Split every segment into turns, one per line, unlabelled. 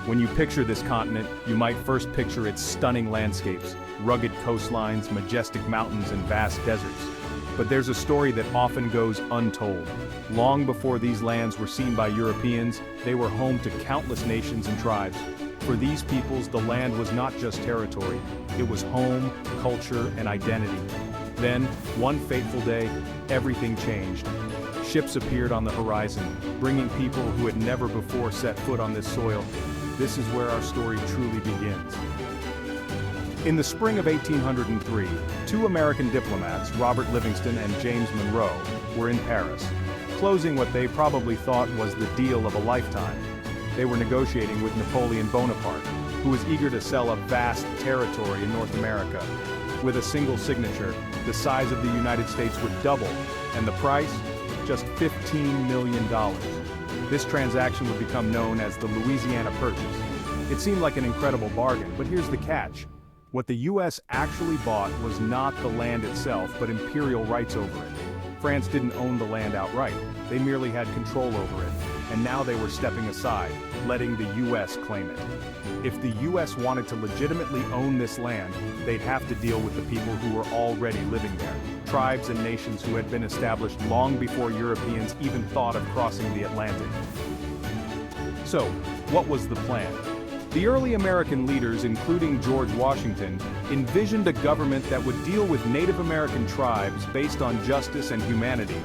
When you picture this continent, you might first picture its stunning landscapes, rugged coastlines, majestic mountains, and vast deserts. But there's a story that often goes untold. Long before these lands were seen by Europeans, they were home to countless nations and tribes. For these peoples, the land was not just territory, it was home, culture, and identity. Then, one fateful day, everything changed. Ships appeared on the horizon, bringing people who had never before set foot on this soil. This is where our story truly begins. In the spring of 1803, two American diplomats, Robert Livingston and James Monroe, were in Paris, closing what they probably thought was the deal of a lifetime. They were negotiating with Napoleon Bonaparte, who was eager to sell a vast territory in North America. With a single signature, the size of the United States would double, and the price? Just $15 million. This transaction would become known as the Louisiana Purchase. It seemed like an incredible bargain, but here's the catch. What the US actually bought was not the land itself, but imperial rights over it. France didn't own the land outright, they merely had control over it, and now they were stepping aside, letting the US claim it. If the US wanted to legitimately own this land, they'd have to deal with the people who were already living there, tribes and nations who had been established long before Europeans even thought of crossing the Atlantic. So, what was the plan? The early American leaders, including George Washington, envisioned a government that would deal with Native American tribes based on justice and humanity.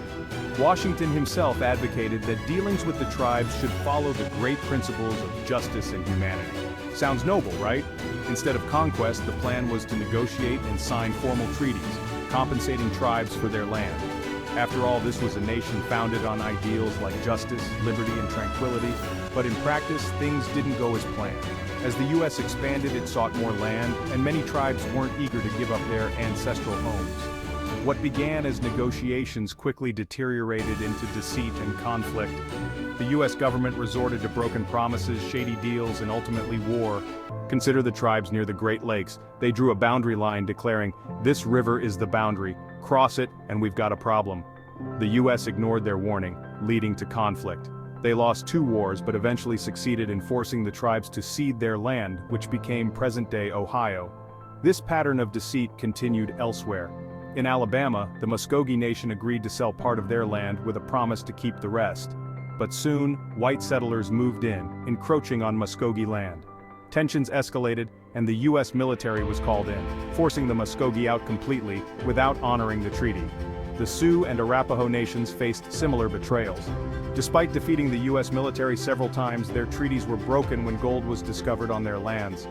Washington himself advocated that dealings with the tribes should follow the great principles of justice and humanity. Sounds noble, right? Instead of conquest, the plan was to negotiate and sign formal treaties, compensating tribes for their land. After all, this was a nation founded on ideals like justice, liberty, and tranquility, but in practice, things didn't go as planned. As the US expanded, it sought more land, and many tribes weren't eager to give up their ancestral homes. What began as negotiations quickly deteriorated into deceit and conflict. The US government resorted to broken promises, shady deals, and ultimately war. Consider the tribes near the Great Lakes. They drew a boundary line declaring, "This river is the boundary. Cross it, and we've got a problem." The US ignored their warning, leading to conflict. They lost 2 wars but eventually succeeded in forcing the tribes to cede their land, which became present-day Ohio. This pattern of deceit continued elsewhere. In Alabama, the Muskogee Nation agreed to sell part of their land with a promise to keep the rest. But soon, white settlers moved in, encroaching on Muskogee land. Tensions escalated, and the US military was called in, forcing the Muskogee out completely, without honoring the treaty. The Sioux and Arapaho nations faced similar betrayals. Despite defeating the US military several times, their treaties were broken when gold was discovered on their lands.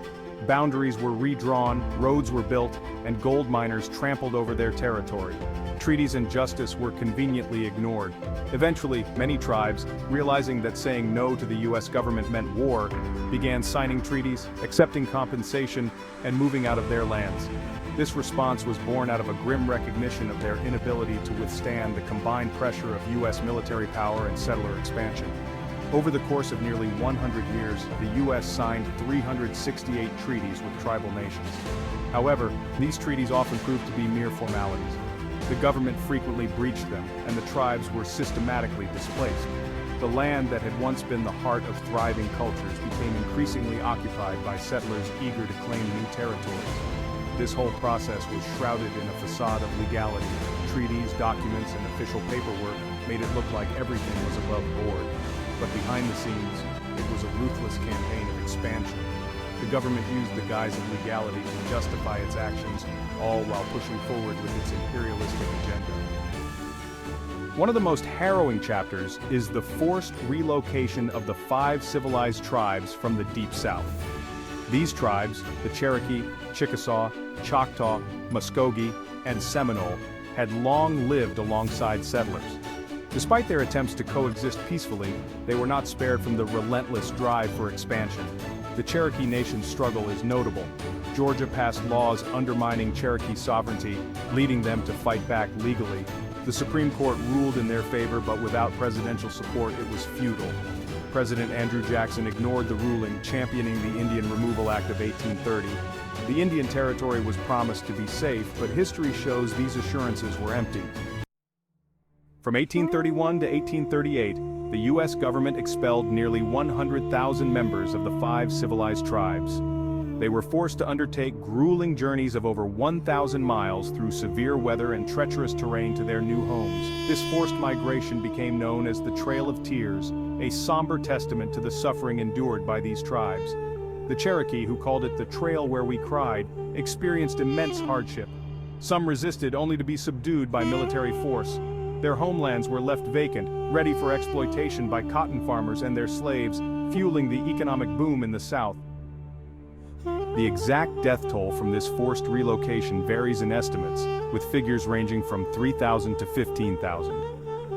Boundaries were redrawn, roads were built, and gold miners trampled over their territory. Treaties and justice were conveniently ignored. Eventually, many tribes, realizing that saying no to the US government meant war, began signing treaties, accepting compensation, and moving out of their lands. This response was born out of a grim recognition of their inability to withstand the combined pressure of US military power and settler expansion. Over the course of nearly 100 years, the US signed 368 treaties with tribal nations. However, these treaties often proved to be mere formalities. The government frequently breached them, and the tribes were systematically displaced. The land that had once been the heart of thriving cultures became increasingly occupied by settlers eager to claim new territories. This whole process was shrouded in a facade of legality. Treaties, documents, and official paperwork made it look like everything was above board. But behind the scenes, it was a ruthless campaign of expansion. The government used the guise of legality to justify its actions, all while pushing forward with its imperialistic agenda. One of the most harrowing chapters is the forced relocation of the 5 civilized tribes from the Deep South. These tribes, the Cherokee, Chickasaw, Choctaw, Muskogee, and Seminole, had long lived alongside settlers. Despite their attempts to coexist peacefully, they were not spared from the relentless drive for expansion. The Cherokee Nation's struggle is notable. Georgia passed laws undermining Cherokee sovereignty, leading them to fight back legally. The Supreme Court ruled in their favor, but without presidential support, it was futile. President Andrew Jackson ignored the ruling, championing the Indian Removal Act of 1830. The Indian Territory was promised to be safe, but history shows these assurances were empty. From 1831 to 1838, the U.S. government expelled nearly 100,000 members of the 5 civilized tribes. They were forced to undertake grueling journeys of over 1,000 miles through severe weather and treacherous terrain to their new homes. This forced migration became known as the Trail of Tears, a somber testament to the suffering endured by these tribes. The Cherokee, who called it the Trail Where We Cried, experienced immense hardship. Some resisted only to be subdued by military force. Their homelands were left vacant, ready for exploitation by cotton farmers and their slaves, fueling the economic boom in the South. The exact death toll from this forced relocation varies in estimates, with figures ranging from 3,000 to 15,000.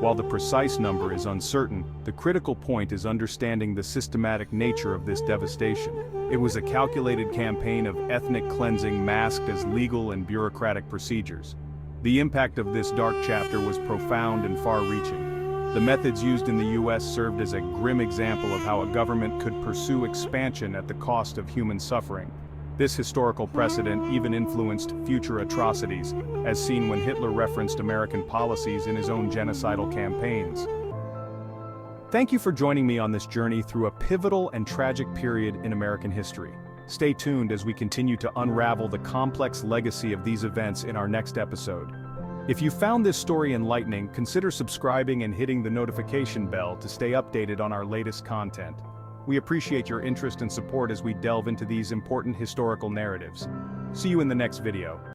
While the precise number is uncertain, the critical point is understanding the systematic nature of this devastation. It was a calculated campaign of ethnic cleansing masked as legal and bureaucratic procedures. The impact of this dark chapter was profound and far-reaching. The methods used in the U.S. served as a grim example of how a government could pursue expansion at the cost of human suffering. This historical precedent even influenced future atrocities, as seen when Hitler referenced American policies in his own genocidal campaigns. Thank you for joining me on this journey through a pivotal and tragic period in American history. Stay tuned as we continue to unravel the complex legacy of these events in our next episode. If you found this story enlightening, consider subscribing and hitting the notification bell to stay updated on our latest content. We appreciate your interest and support as we delve into these important historical narratives. See you in the next video.